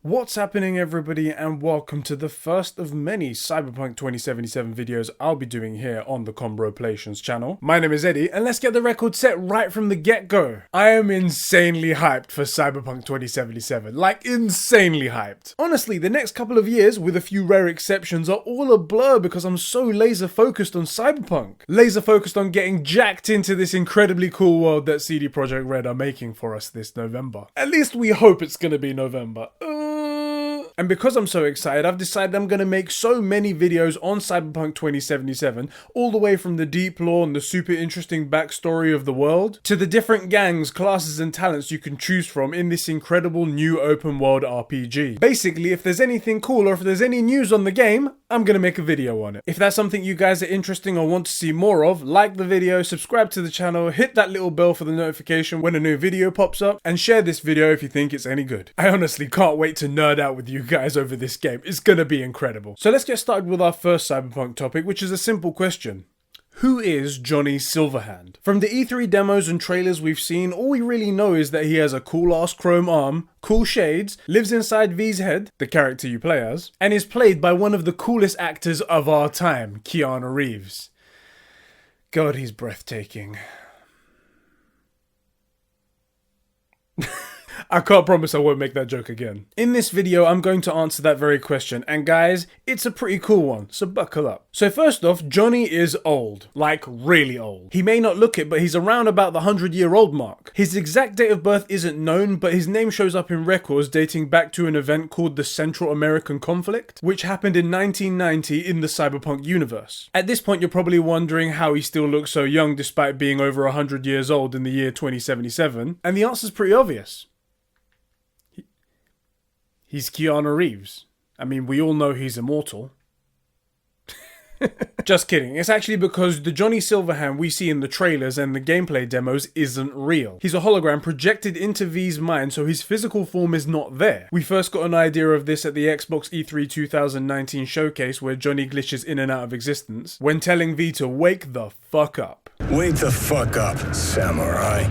What's happening, everybody, and welcome to the first of many Cyberpunk 2077 videos I'll be doing here on the Combroplations channel. My name is Eddie, and let's get the record set right from the get-go. I am insanely hyped for Cyberpunk 2077, like insanely hyped. Honestly, the next couple of years, with a few rare exceptions, are all a blur because I'm so laser focused on Cyberpunk. Laser focused on getting jacked into this incredibly cool world that CD Projekt Red are making for us this November. At least we hope it's gonna be November. And because I'm so excited, I've decided I'm going to make so many videos on Cyberpunk 2077, all the way from the deep lore and the super interesting backstory of the world, to the different gangs, classes and talents you can choose from in this incredible new open world RPG. Basically, if there's anything cool or if there's any news on the game, I'm going to make a video on it. If that's something you guys are interested or want to see more of, like the video, subscribe to the channel, hit that little bell for the notification when a new video pops up, and share this video if you think it's any good. I honestly can't wait to nerd out with you guys over this game. It's gonna be incredible. So let's get started with our first Cyberpunk topic, which is a simple question. Who is Johnny Silverhand? From the E3 demos and trailers we've seen, all we really know is that he has a cool-ass chrome arm, cool shades, lives inside V's head, the character you play as, and is played by one of the coolest actors of our time, Keanu Reeves. God, he's breathtaking. I can't promise I won't make that joke again. In this video, I'm going to answer that very question, and guys, it's a pretty cool one, so buckle up. So first off, Johnny is old. Like, really old. He may not look it, but he's around about the 100-year-old mark. His exact date of birth isn't known, but his name shows up in records dating back to an event called the Central American Conflict, which happened in 1990 in the Cyberpunk universe. At this point, you're probably wondering how he still looks so young despite being over 100 years old in the year 2077, and the answer's pretty obvious. He's Keanu Reeves. I mean, we all know he's immortal. Just kidding. It's actually because the Johnny Silverhand we see in the trailers and the gameplay demos isn't real. He's a hologram projected into V's mind, so his physical form is not there. We first got an idea of this at the Xbox E3 2019 showcase where Johnny glitches in and out of existence when telling V to wake the fuck up. Wake the fuck up, samurai.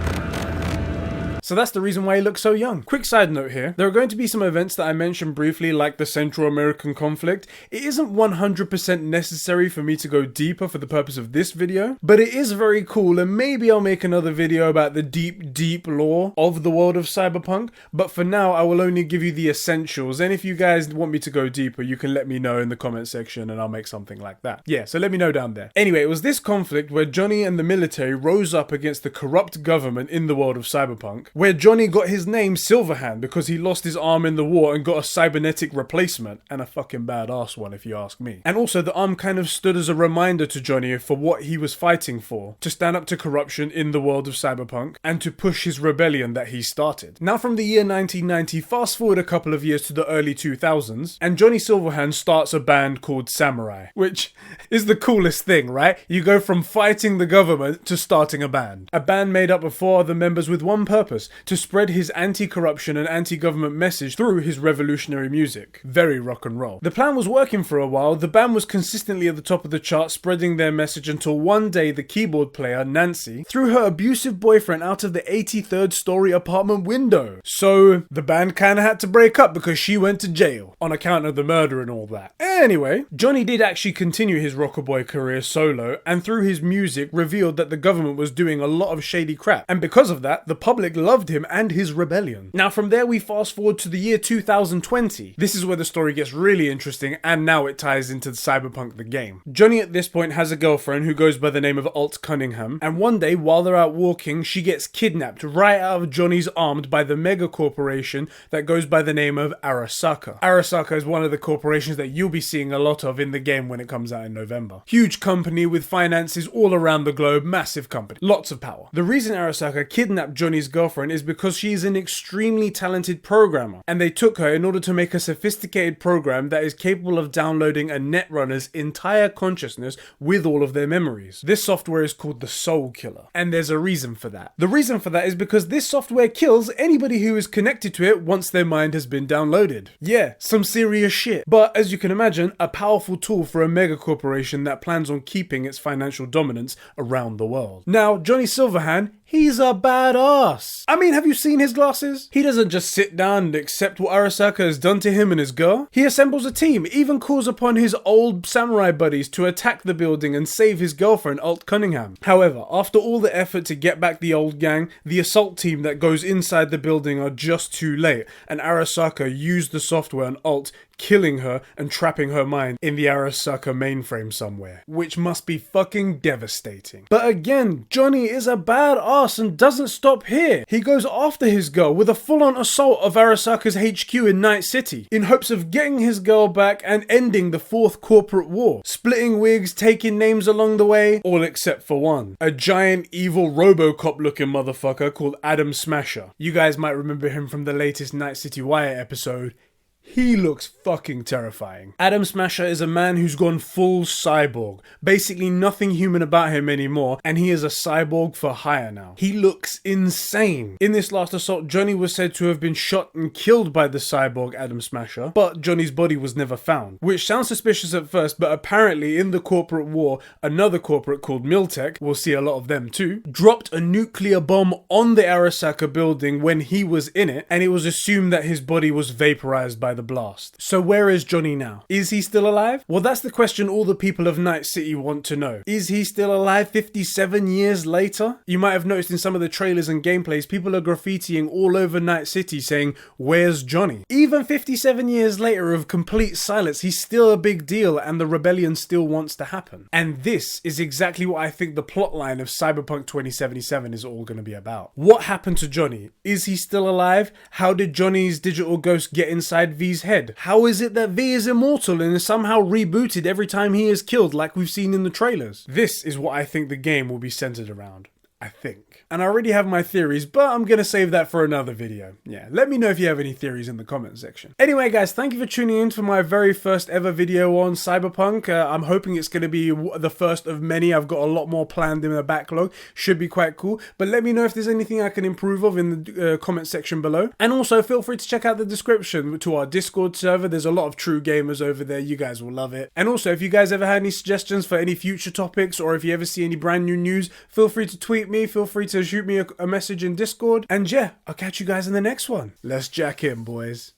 So that's the reason why he looks so young. Quick side note here, there are going to be some events that I mentioned briefly like the Central American Conflict. It isn't 100% necessary for me to go deeper for the purpose of this video, but it is very cool and maybe I'll make another video about the deep lore of the world of Cyberpunk, but for now I will only give you the essentials, and if you guys want me to go deeper you can let me know in the comment section and I'll make something like that. Yeah, so let me know down there. Anyway, it was this conflict where Johnny and the military rose up against the corrupt government in the world of Cyberpunk, where Johnny got his name Silverhand because he lost his arm in the war and got a cybernetic replacement, and a fucking badass one if you ask me. And also the arm kind of stood as a reminder to Johnny for what he was fighting for, to stand up to corruption in the world of Cyberpunk and to push his rebellion that he started. Now from the year 1990, fast forward a couple of years to the early 2000s, and Johnny Silverhand starts a band called Samurai, which is the coolest thing, right? You go from fighting the government to starting a band. A band made up of 4 other members with one purpose, to spread his anti-corruption and anti-government message through his revolutionary music. Very rock and roll. The plan was working for a while. The band was consistently at the top of the chart, spreading their message until one day the keyboard player, Nancy, threw her abusive boyfriend out of the 83rd story apartment window. So the band kinda had to break up because she went to jail on account of the murder and all that. Anyway, Johnny did actually continue his rocker boy career solo, and through his music revealed that the government was doing a lot of shady crap, and because of that the public loved him and his rebellion. Now from there we fast forward to the year 2020. This is where the story gets really interesting, and now it ties into Cyberpunk the game. Johnny at this point has a girlfriend who goes by the name of Alt Cunningham, and one day while they're out walking she gets kidnapped right out of Johnny's arms by the mega corporation that goes by the name of Arasaka. Arasaka is one of the corporations that you'll be seeing a lot of in the game when it comes out in November. Huge company with finances all around the globe, massive company, lots of power. The reason Arasaka kidnapped Johnny's girlfriend is because she's an extremely talented programmer, and they took her in order to make a sophisticated program that is capable of downloading a netrunner's entire consciousness with all of their memories. This software is called the Soul Killer, and there's a reason for that. The reason for that is because this software kills anybody who is connected to it once their mind has been downloaded. Yeah, some serious shit. But as you can imagine, a powerful tool for a mega corporation that plans on keeping its financial dominance around the world. Now, Johnny Silverhand, He's a badass. I mean, have you seen his glasses? He doesn't just sit down and accept what Arasaka has done to him and his girl. He assembles a team, even calls upon his old samurai buddies to attack the building and save his girlfriend, Alt Cunningham. However, after all the effort to get back the old gang, the assault team that goes inside the building are just too late, and Arasaka used the software on Alt, killing her and trapping her mind in the Arasaka mainframe somewhere, which must be fucking devastating. But again, Johnny is a badass and doesn't stop here. He goes after his girl with a full-on assault of Arasaka's HQ in Night City, in hopes of getting his girl back and ending the fourth corporate war, splitting wigs, taking names along the way, all except for one, a giant evil Robocop looking motherfucker called Adam Smasher. You guys might remember him from the latest Night City Wire episode. He looks fucking terrifying. Adam Smasher is a man who's gone full cyborg. Basically nothing human about him anymore, and he is a cyborg for hire now. He looks insane. In this last assault, Johnny was said to have been shot and killed by the cyborg Adam Smasher, but Johnny's body was never found. Which sounds suspicious at first, but apparently in the corporate war, another corporate called Miltech, we'll see a lot of them too, dropped a nuclear bomb on the Arasaka building when he was in it, and it was assumed that his body was vaporized by the blast. So where is Johnny now? Is he still alive? Well, that's the question all the people of Night City want to know. Is he still alive 57 years later? You might have noticed in some of the trailers and gameplays, people are graffitiing all over Night City saying, "Where's Johnny?" Even 57 years later of complete silence, he's still a big deal and the rebellion still wants to happen. And this is exactly what I think the plotline of Cyberpunk 2077 is all going to be about. What happened to Johnny? Is he still alive? How did Johnny's digital ghost get inside V's head? How is it that V is immortal and is somehow rebooted every time he is killed like we've seen in the trailers? This is what I think the game will be centered around. I think. And I already have my theories, but I'm gonna save that for another video. Yeah, let me know if you have any theories in the comment section. Anyway guys, thank you for tuning in for my very first ever video on Cyberpunk. I'm hoping it's gonna be the first of many. I've got a lot more planned in the backlog. Should be quite cool. But let me know if there's anything I can improve of in the comment section below. And also feel free to check out the description to our Discord server. There's a lot of true gamers over there. You guys will love it. And also if you guys ever had any suggestions for any future topics, or if you ever see any brand new news, feel free to tweet me. Feel free to shoot me a message in Discord. And yeah, I'll catch you guys in the next one. Let's jack in, boys.